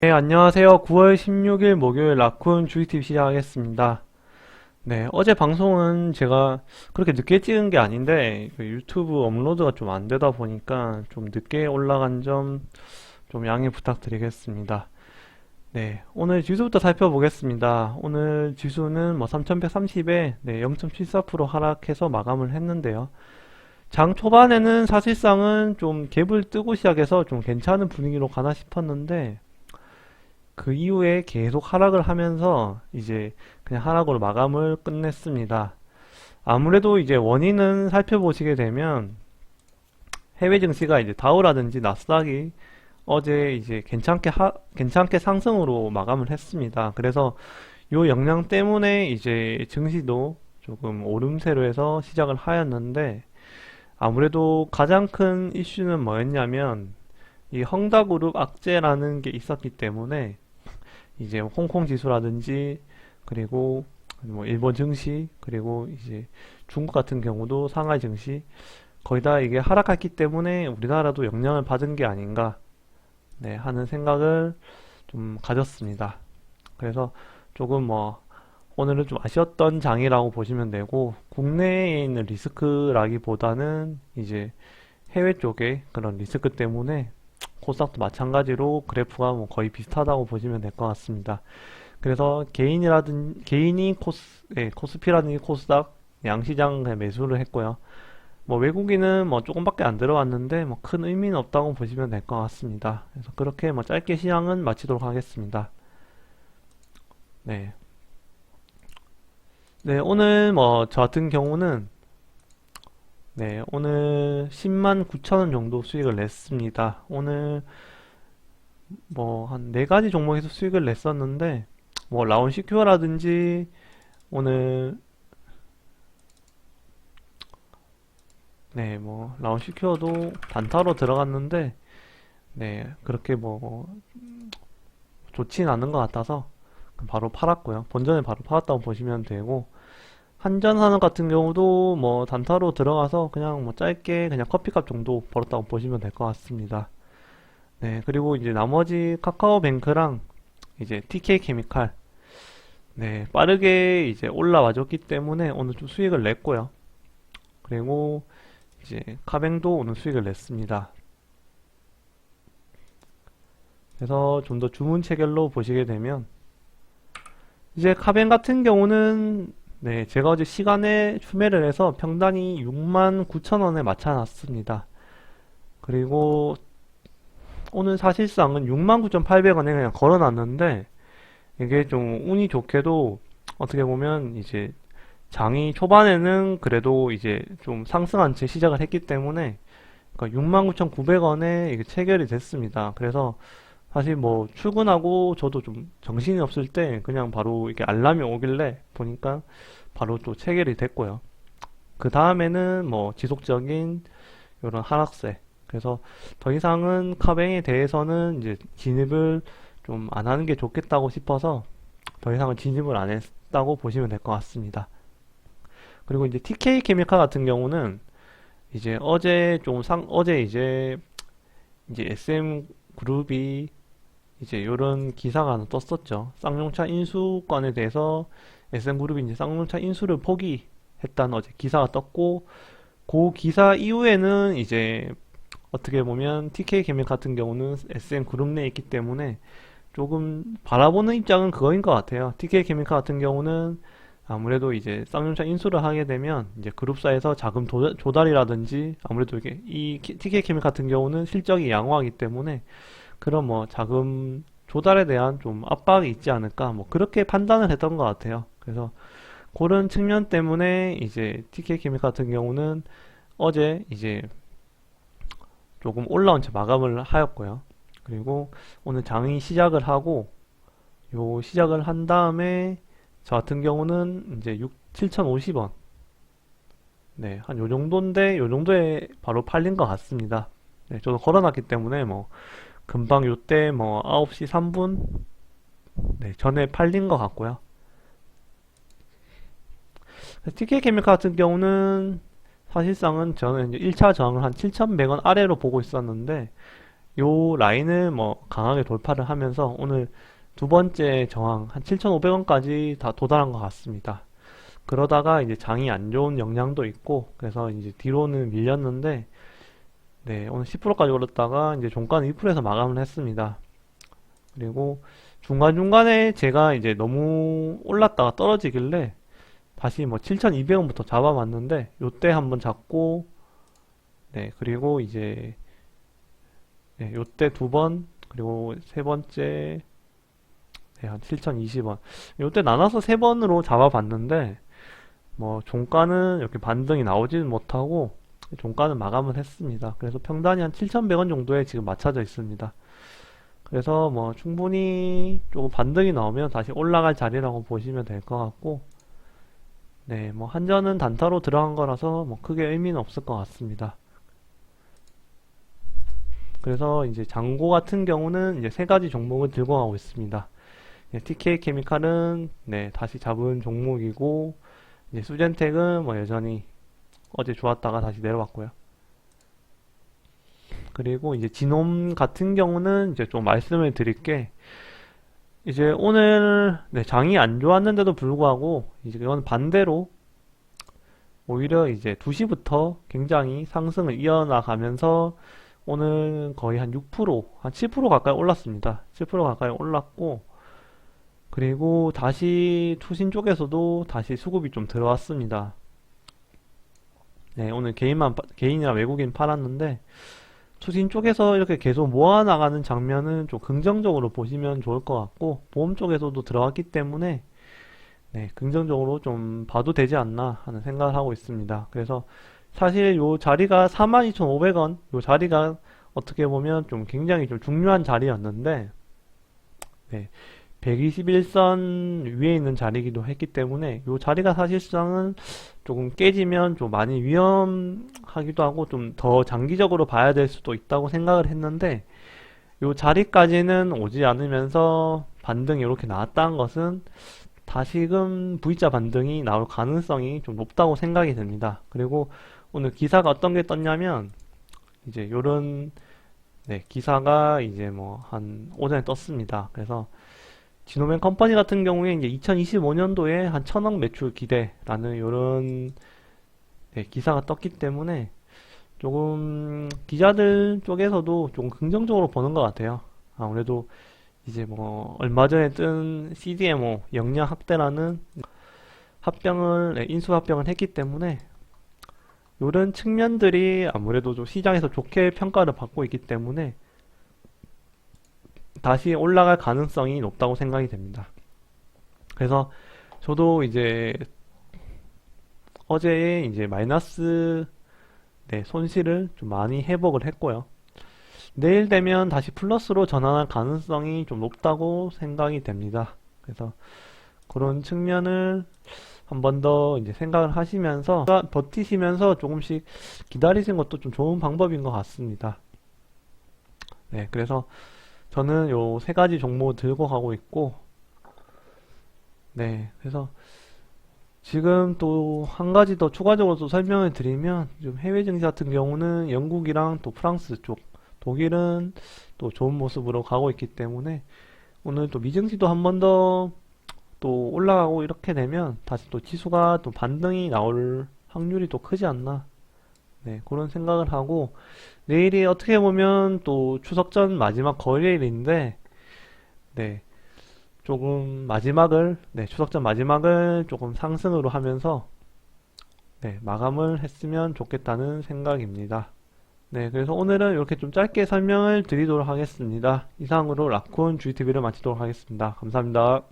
네, 안녕하세요. 9월 16일 목요일 라쿤 주식팁 시작하겠습니다. 네, 어제 방송은 제가 그렇게 늦게 찍은 게 아닌데 그 유튜브 업로드가 좀 안 되다 보니까 좀 늦게 올라간 점 좀 양해 부탁드리겠습니다. 네, 오늘 지수부터 살펴보겠습니다. 오늘 지수는 뭐 3130에 0.74% 하락해서 마감을 했는데요. 장 초반에는 사실상은 좀 갭을 뜨고 시작해서 좀 괜찮은 분위기로 가나 싶었는데 그 이후에 계속 하락을 하면서 이제 그냥 하락으로 마감을 끝냈습니다. 아무래도 이제 원인은 살펴보시게 되면 해외 증시가 이제 다우라든지 나스닥이 어제 이제 괜찮게 상승으로 마감을 했습니다. 그래서 요 영향 때문에 이제 증시도 조금 오름세로 해서 시작을 하였는데 아무래도 가장 큰 이슈는 뭐였냐면 이 헝다그룹 악재라는 게 있었기 때문에 이제 홍콩 지수라든지 그리고 뭐 일본 증시 그리고 이제 중국 같은 경우도 상하이 증시 거의 다 이게 하락했기 때문에 우리나라도 영향을 받은 게 아닌가 하는 생각을 좀 가졌습니다. 그래서 조금 뭐 오늘은 좀 아쉬웠던 장이라고 보시면 되고 국내에 있는 리스크라기보다는 이제 해외 쪽에 그런 리스크 때문에 코스닥도 마찬가지로 그래프가 뭐 거의 비슷하다고 보시면 될 것 같습니다. 그래서 개인이 코스피라든지 코스닥 양시장 그냥 매수를 했고요. 뭐 외국인은 뭐 조금밖에 안 들어왔는데 뭐 큰 의미는 없다고 보시면 될 것 같습니다. 그래서 그렇게 뭐 짧게 시장은 마치도록 하겠습니다. 네. 네, 오늘 뭐 저 같은 경우는 오늘 10만 9천 원 정도 수익을 냈습니다. 오늘 뭐 한 네 가지 종목에서 수익을 냈었는데 뭐 라운 시큐어라든지 오늘 뭐 라운 시큐어도 단타로 들어갔는데 그렇게 뭐 좋진 않은 것 같아서 바로 팔았고요. 본전에 바로 팔았다고 보시면 되고 한전산업 같은 경우도 뭐 단타로 들어가서 그냥 뭐 짧게 그냥 커피값 정도 벌었다고 보시면 될 것 같습니다. 네, 그리고 이제 나머지 카카오뱅크랑 이제 TK케미칼 빠르게 이제 올라와줬기 때문에 오늘 좀 수익을 냈고요. 그리고 이제 카뱅도 오늘 수익을 냈습니다. 그래서 좀 더 주문 체결로 보시게 되면 이제 카뱅 같은 경우는 제가 어제 시간에 추매를 해서 평단이 6만 9천 원에 맞춰놨습니다. 그리고 오늘 사실상은 69,800원에 그냥 걸어놨는데 이게 좀 운이 좋게도 어떻게 보면 이제 장이 초반에는 그래도 이제 좀 상승한 채 시작을 했기 때문에 그러니까 69,900원에 이게 체결이 됐습니다. 그래서 사실 뭐 출근하고 저도 좀 정신이 없을 때 그냥 바로 이렇게 알람이 오길래 보니까 바로 또 체결이 됐고요. 그 다음에는 뭐 지속적인 이런 하락세. 그래서 더 이상은 카뱅에 대해서는 이제 진입을 좀 안 하는 게 좋겠다고 싶어서 더 이상은 진입을 안 했다고 보시면 될 것 같습니다. 그리고 이제 TK 케미칼 같은 경우는 이제 어제 이제 SM 그룹이 이제 이런 기사가 하나 떴었죠. 쌍용차 인수권에 대해서 SM 그룹이 이제 쌍용차 인수를 포기했다는 어제 기사가 떴고 그 기사 이후에는 이제 어떻게 보면 TK케미 같은 경우는 SM그룹 내에 있기 때문에 조금 바라보는 입장은 그거인 것 같아요. TK케미칼 같은 경우는 아무래도 이제 쌍용차 인수를 하게 되면 이제 그룹사에서 자금 조달이라든지 아무래도 이게 이 TK케미 같은 경우는 실적이 양호하기 때문에 그런 뭐 자금 조달에 대한 좀 압박이 있지 않을까 뭐 그렇게 판단을 했던 것 같아요. 그래서 그런 측면 때문에 이제 TK케미 같은 경우는 어제 이제 조금 올라온 채 마감을 하였고요. 그리고 오늘 장이 시작을 하고 요 시작을 한 다음에 저 같은 경우는 이제 7,050원 한 요 정도인데 요 정도에 바로 팔린 것 같습니다. 저도 걸어놨기 때문에 뭐 금방 요때 뭐 9시 3분 전에 팔린 것 같고요. TK케미칼 같은 경우는 사실상은 저는 이제 1차 저항을 한 7,100원 아래로 보고 있었는데 요 라인을 뭐 강하게 돌파를 하면서 오늘 두 번째 저항 한 7,500원까지 다 도달한 것 같습니다. 그러다가 이제 장이 안 좋은 영향도 있고 그래서 이제 뒤로는 밀렸는데 네, 오늘 10%까지 올랐다가 이제 종가는 2%에서 마감을 했습니다. 그리고 중간중간에 제가 이제 너무 올랐다가 떨어지길래 다시 뭐 7,200원부터 잡아봤는데 요때 한번 잡고 네, 그리고 이제 네, 요때 두 번 그리고 세 번째 네, 한 7,020원 요때 나눠서 세 번으로 잡아봤는데 뭐 종가는 이렇게 반등이 나오지는 못하고 종가는 마감을 했습니다. 그래서 평단이 한 7,100원 정도에 지금 맞춰져 있습니다. 그래서 뭐 충분히 조금 반등이 나오면 다시 올라갈 자리라고 보시면 될 것 같고 네, 뭐 한전은 단타로 들어간 거라서 뭐 크게 의미는 없을 것 같습니다. 그래서 이제 장고 같은 경우는 이제 세 가지 종목을 들고 가고 있습니다. 네, TK 케미칼은 네, 다시 잡은 종목이고 이제 수젠텍은 뭐 여전히 어제 좋았다가 다시 내려왔고요. 그리고 이제 지놈 같은 경우는 이제 좀 말씀을 드릴 게 이제 오늘 네, 장이 안 좋았는데도 불구하고 이제 이건 반대로 오히려 이제 2시부터 굉장히 상승을 이어나가면서 오늘 거의 한 6%, 한 7% 가까이 올랐습니다. 7% 가까이 올랐고 그리고 다시 투신 쪽에서도 다시 수급이 좀 들어왔습니다. 네, 오늘 개인이랑 외국인 팔았는데 투신 쪽에서 이렇게 계속 모아나가는 장면은 좀 긍정적으로 보시면 좋을 것 같고 보험 쪽에서도 들어왔기 때문에 네, 긍정적으로 좀 봐도 되지 않나 하는 생각을 하고 있습니다. 그래서 사실 요 자리가 42,500원 요 자리가 어떻게 보면 좀 굉장히 좀 중요한 자리였는데 네, 121선 위에 있는 자리이기도 했기 때문에 요 자리가 사실상은 조금 깨지면 좀 많이 위험하기도 하고 좀 더 장기적으로 봐야 될 수도 있다고 생각을 했는데 요 자리까지는 오지 않으면서 반등이 이렇게 나왔다는 것은 다시금 V자 반등이 나올 가능성이 좀 높다고 생각이 됩니다. 그리고 오늘 기사가 어떤 게 떴냐면 이제 요런 네, 기사가 이제 뭐 한 오전에 떴습니다. 그래서 지노맨 컴퍼니 같은 경우에 이제 2025년도에 한 1,000억 매출 기대라는 요런 네, 기사가 떴기 때문에 조금 기자들 쪽에서도 조금 긍정적으로 보는 것 같아요. 아무래도 이제 뭐 얼마 전에 뜬 CDMO 역량 확대라는 합병을 네, 인수 합병을 했기 때문에 이런 측면들이 아무래도 좀 시장에서 좋게 평가를 받고 있기 때문에 다시 올라갈 가능성이 높다고 생각이 됩니다. 그래서 저도 이제 어제 이제 마이너스 네, 손실을 좀 많이 회복을 했고요. 내일 되면 다시 플러스로 전환할 가능성이 좀 높다고 생각이 됩니다. 그래서 그런 측면을 한 번 더 이제 생각을 하시면서 버티시면서 조금씩 기다리시는 것도 좀 좋은 방법인 것 같습니다. 네, 그래서 저는 요 세 가지 종목 들고 가고 있고, 네, 그래서 지금 또 한 가지 더 추가적으로 또 설명을 드리면 좀 해외 증시 같은 경우는 영국이랑 또 프랑스 쪽, 독일은 또 좋은 모습으로 가고 있기 때문에 오늘 또 미증시도 한 번 더 또 올라가고 이렇게 되면 다시 또 지수가 또 반등이 나올 확률이 또 크지 않나. 네, 그런 생각을 하고 내일이 어떻게 보면 또 추석 전 마지막 거래일인데 네, 조금 마지막을 네, 추석 전 마지막을 조금 상승으로 하면서 네, 마감을 했으면 좋겠다는 생각입니다. 네, 그래서 오늘은 이렇게 좀 짧게 설명을 드리도록 하겠습니다. 이상으로 라쿤 GTV를 마치도록 하겠습니다. 감사합니다.